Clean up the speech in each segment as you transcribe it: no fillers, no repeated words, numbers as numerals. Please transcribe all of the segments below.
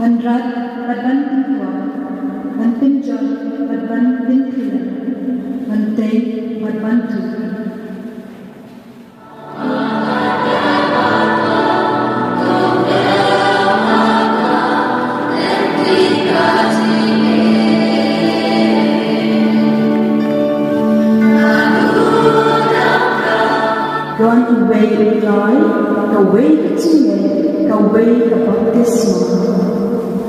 Andrat badban pintua, anpinjol badban pintrila, antay badban tu. Doon away joy, away kecil, away baptisma.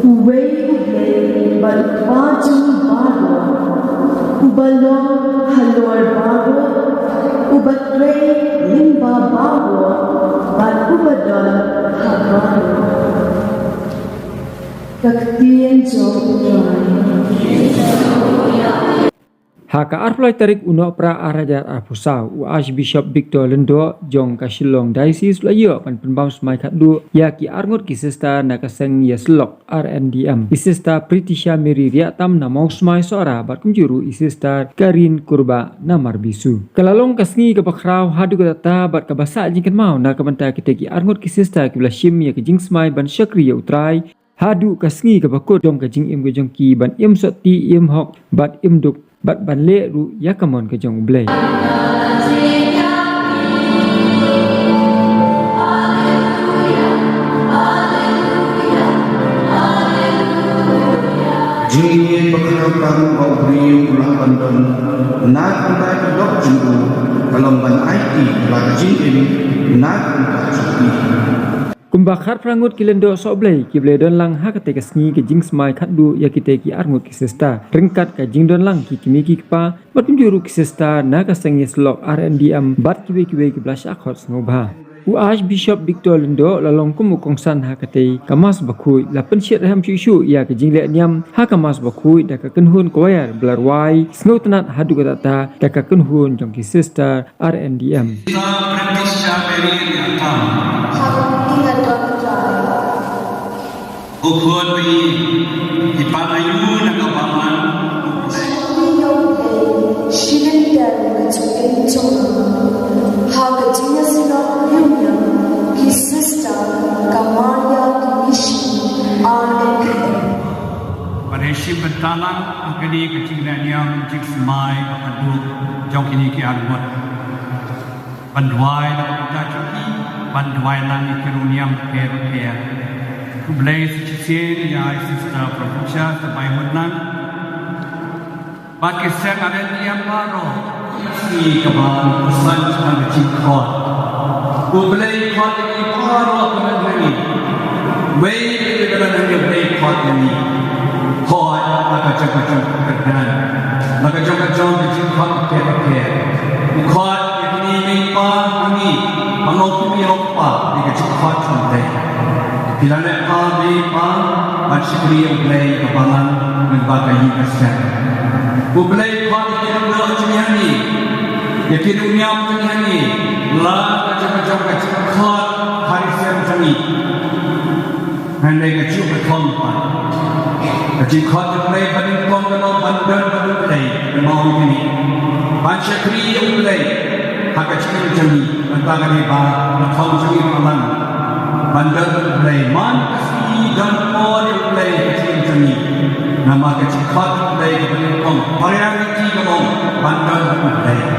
Uway ublay balpajong bago, ubalong halor bago, ubatray limba bago, bat ubadol habago. Kaktiyan joy. Haka arflai tarik uno pra arajat arpusau u Archbishop Victor Lendo jong ka Shillong Diocese layo pan penbam smai khadu ya ki arngot ki sister na ka seng yeslok RNDM i sister Pritisha Mary Riatam na mau smai sora bat kumjuru i sister Karin Kurba na marbisu kalalong kasngi ka bakrau hadu ka ta bat ka basa jingkan mau na ka banta kita ki arngot ki sister ki blashim ya ki jing smai ban syakri ya utrai hadu kasngi ka bakut jong ka jing im ka jong ki ban im soti im hok bat im duk bat ban le ru yakamon ke jong blay jingin berkenakan maupun pulang pandon nak untuk dok jumbo kalau ban IT bagi jingin nak untuk cuti kumbakhat prangut kilendo soblay kible don lang ha kate kasngi ke jing smai khadu ya kite ki arngut ki sesta rengkat ka jing don lang ki kimi ki pa bat juru ki sesta na ka sengye slok RNDM bat kiwe ki blash akhot ngobha u Archbishop Victor Lendo lalong kumu kongsan ha kate kamas bakhui la pensyet ham chu ya ke jing le nyam ha kamas bakhui da ka kenhun koyar blarwai snoutanat hadu ka ta da ka kenhun jong ki sesta RNDM Ukhuan bagi ipan ayu nak kapaman. Shilindar ngajukin cuma, haga jinya sila yunya, ki sister Kamaria Commission RNDM. Pada isyik bertalang, akadi kecinggilan yang jik semai kapadu jauh kini ki armut. Banduai nak kita cuki, banduai lang ikiruniam per. Kublai secicin ya sister Prabucha sampai menang. Pakai sen ada dia baru si kebal pesan sama cikot. Kublai kot ini baru apa lagi? Wei kita nak kublai kot ini. Kot maka cakap kedan. Maka cakap cikot kek. Kot ini mempa ini mengopi apa dengan cikot sampai. Bila nak kami pang bersyukur ublay kebalan berbagai kesan. Ublay kami kira macam ni, ya kira dunia macam ni. Lah macam khat hari macam ni. Hendak kecil berkompan. Kecil khat ublay banding kompan bandar ublay mau ini. Banyak kriya ublay hak kecil macam ni. Berbagai ni macam ni kebalan. Bandar Sulaiman kasih dan orang Sulaiman kecil kami nama kecil khat Sulaiman kong pariang kecil kong bandar Sulaiman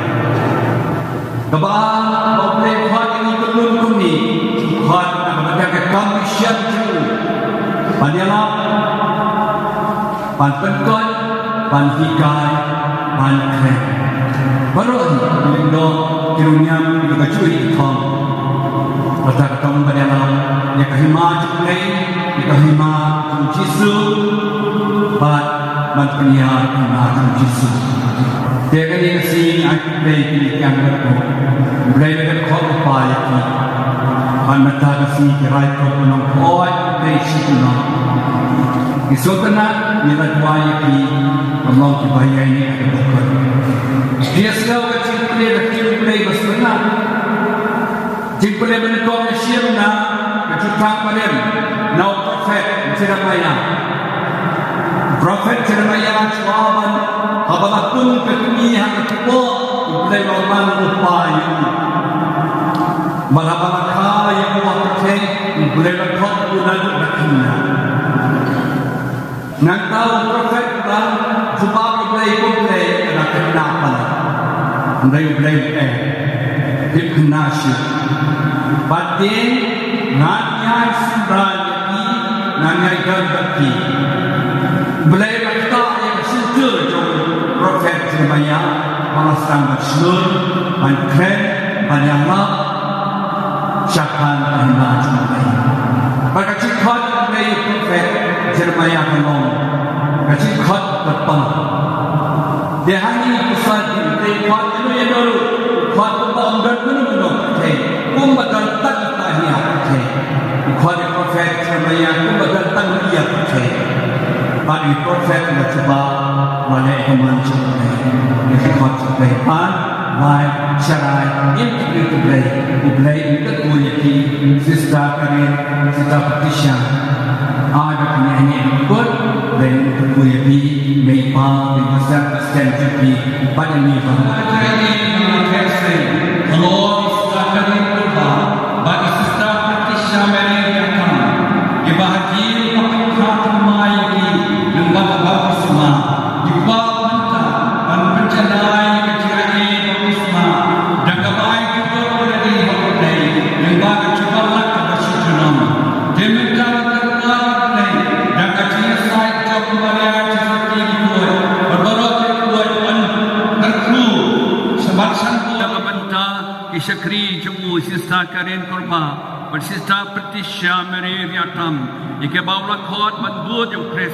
kebal Sulaiman khat ini belum kuni khat nak ke commission tu panjang pan penkot pan hikai pan kren baru ini do kirunya kita curi kong Otak kamu berjalan, ya kahima cukai, ya kahima kumcisu, bat penyiar kahima kumcisu. Dia kali kasih aku beli yang berku, beli dengan kau upaya ki, ban mata kasih kirai kau menong kau beli situ nong. Isotana niladwaya ki Allah ki bayai ni ada bukan. Dia segala kecil boleh kecil boleh bersenang. Jika boleh menekuk nasyirna kecutang palim. Now prophet Jeremiah. Prophet Jeremiah jawaban habalakun ketumihan ketua boleh lawan upaya. Malabalaka yang wapakai boleh lekuk bulan berkena. Nak tahu prophet kan sebab boleh nak kenapa? Boleh dipnasih. Batin nanya sebenarnya nanya ganti. Boleh kata yang sejujur prophet Jeremiah malah sambat selur, keren, banyak syakan anda jumpai. Maka cikot dari prophet Jeremiah penolong, cikot berpang. Dia hanya pesan di cikot itu yang dulu, cikot berpang berpenuh-penuh. Kumbagal tak tanya. Cikot prophet Jeremiah kumbagal tak dia. Bagi prophet nak cuba malai kemancu. Cikot cikot baik syarai integrate mulai itu kuliah sista karir sista petition ada penyanyi ikut dan itu kuliah mepa besar strategi pada nilai jadi mengakhiri kalau sista karir berubah bagi sista petition mereka dibahagi pakai mai di lembaga bagus semua dibahagi dan pencanai Syakri jemu sista Karen korba bersista petisya mere viatam ike baula khot manbud jo kres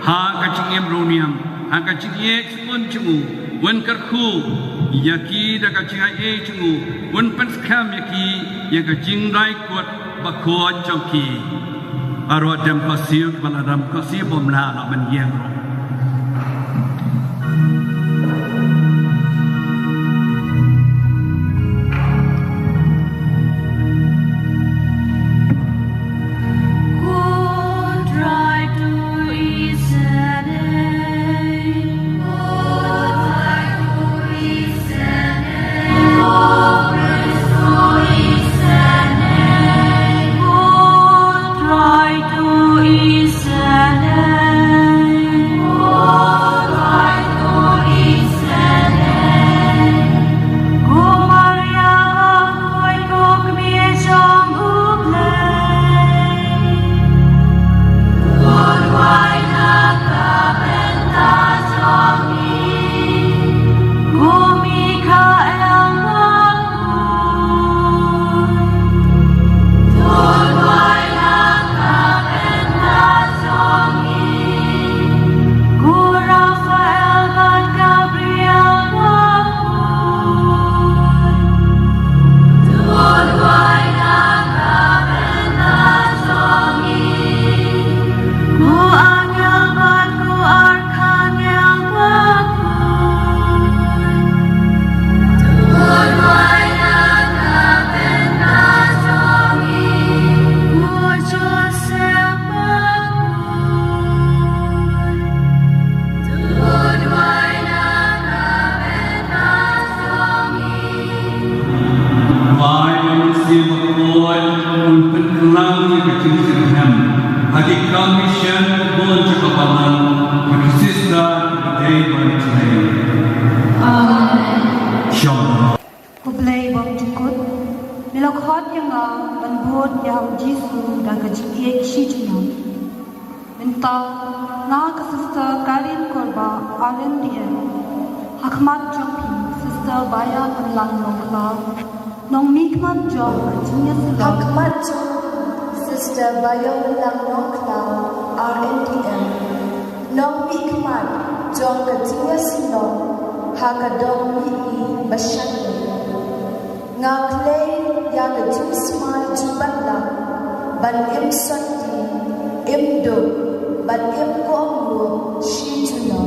ha kachingem roniam ha kachingye mun jemu wen karkhu yaki da kachinga e jemu wen panskam yaki ya kaching rai kot bakhot chauki arodam pasir baladam kasih bomla la man yeng Sister Bayo Lang Nokla RNDM Nong Bikmat Jong Katia Silong Hakadong Yi Bashan Ngaklay Yagatim Smile Jubanda Ban Im Sandi Im Do but if go she to know.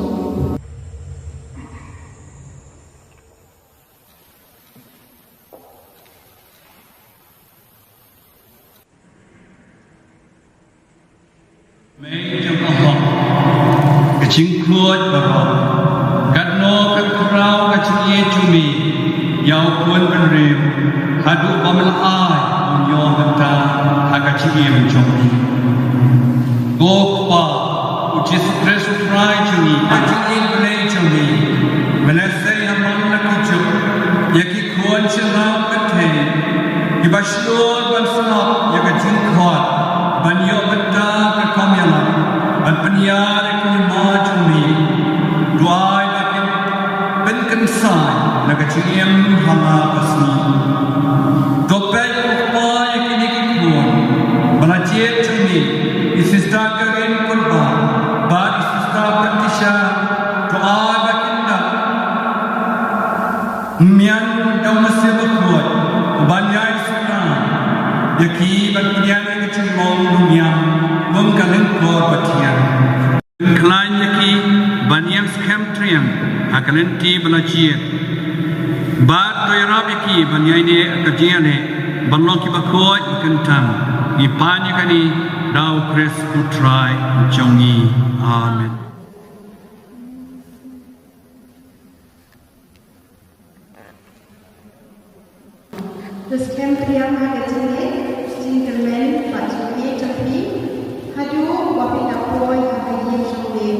Mấy trong các họ cái chính khuất và họ cắt nô cắt rau cắt chim ye chumi giàu cuốn bên rìm hạt đủ bom là ai ông yom bên ta hạt cắt chim ye bên trong đi go qua uchi stress utrai chumi hạt chim ye bên đây trong đi bên đây say ham mong là cái chum ye ki cuốn chân rau cắt thề ki bashur ban snap ye cái chính khuất ban yo bên ta cái com ya la ban panya cái ma chumi doai bên cạnh sai là cái chuyện em hama pasni to pe ko cái này cái cuốn bala chết chúng ni isista cái con ba isista katisha to ai ba kinda mian đâu mà sẽ bắt cuốn ban yai suna yaki ban pian cái chuyện mong mian mong cái lên ko patian klein yaki baniam scam triam akalenti balachi ba toyrabiki banyai akajiane balloki bakoi kantam ipanya kani dau kris utrai jongi amen. The Scampriam Hagatine, Stinkerman, Patrick Tapi, Hadu, Wapin Apoy, Hagayin Shaway.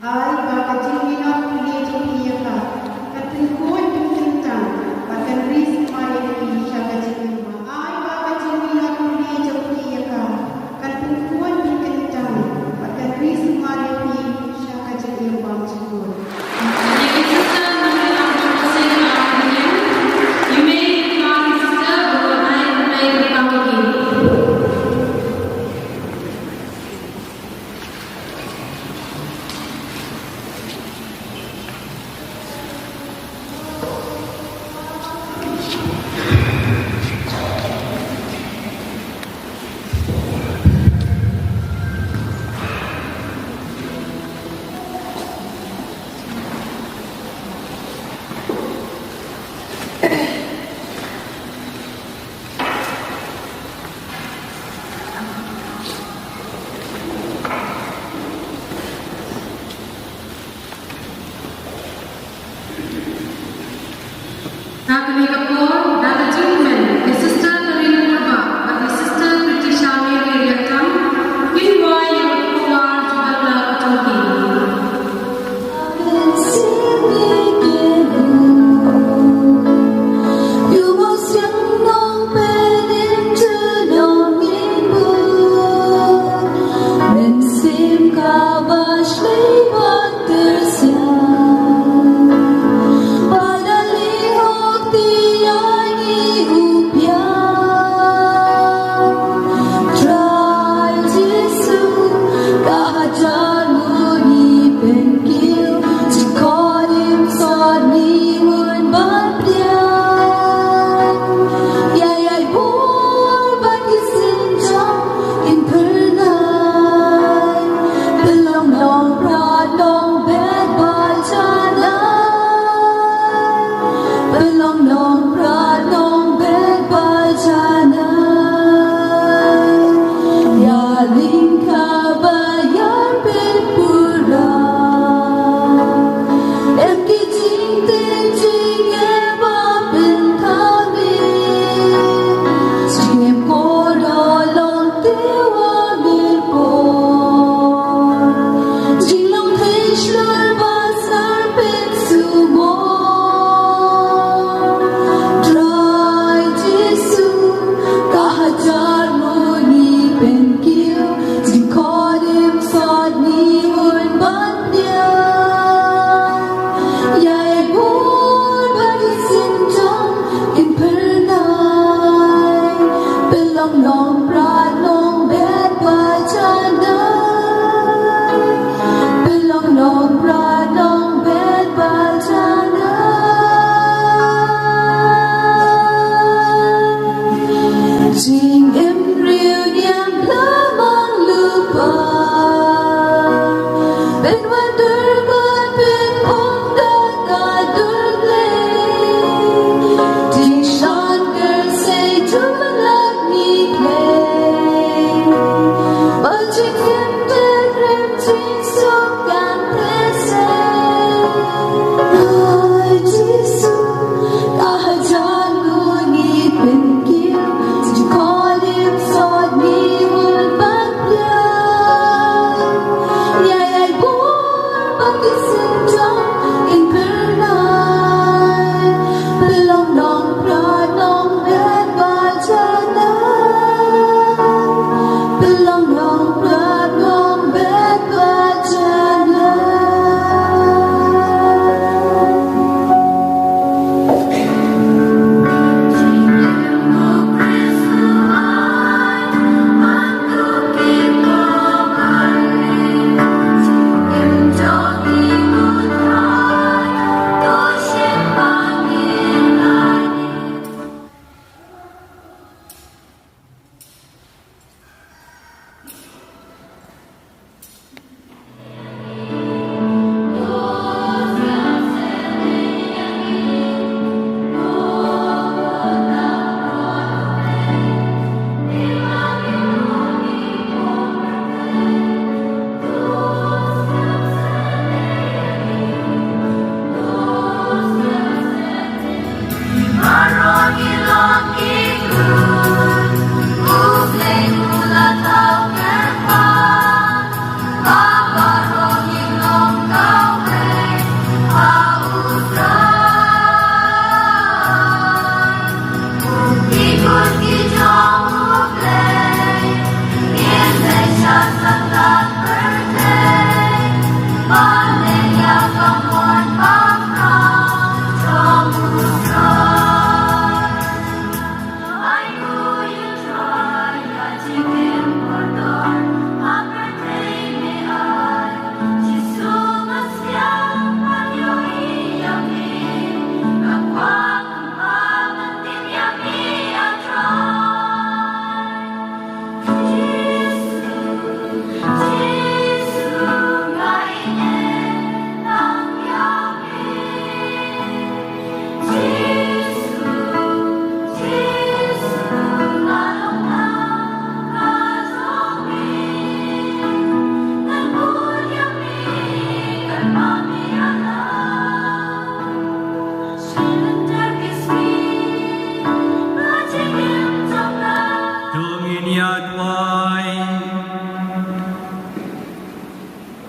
Ai Bagajimina Puleto Piaka, Captain Coy Pinkentan, Bakan Risk Mari Shagatimima. Ai Bagajimina Puleto Piaka, Captain Coy Pinkentan, Bakan Risk Mari Shagatimima. You may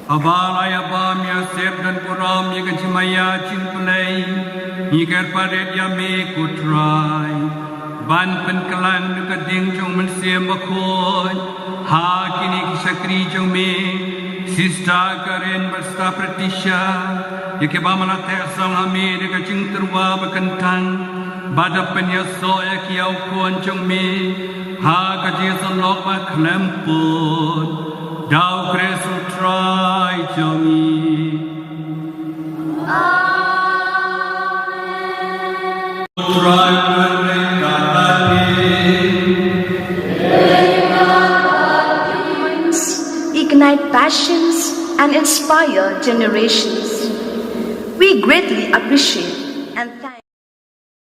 Abalaya bam ya sep dan puram ya kecimaya cinpulai Hikar paret ya me kutrai Ban penkelan dekat ding jong mensiem bakoi Ha kini kisakri jong me Sista karen bersta pratisha Ya ke bamala tersal hame dekat jing terwa bekentang Badapan ya so ya kiau kuan jong me Ha kaji salok ba klempun Dau kresu try jomi. Try ignite passions and inspire generations. We greatly appreciate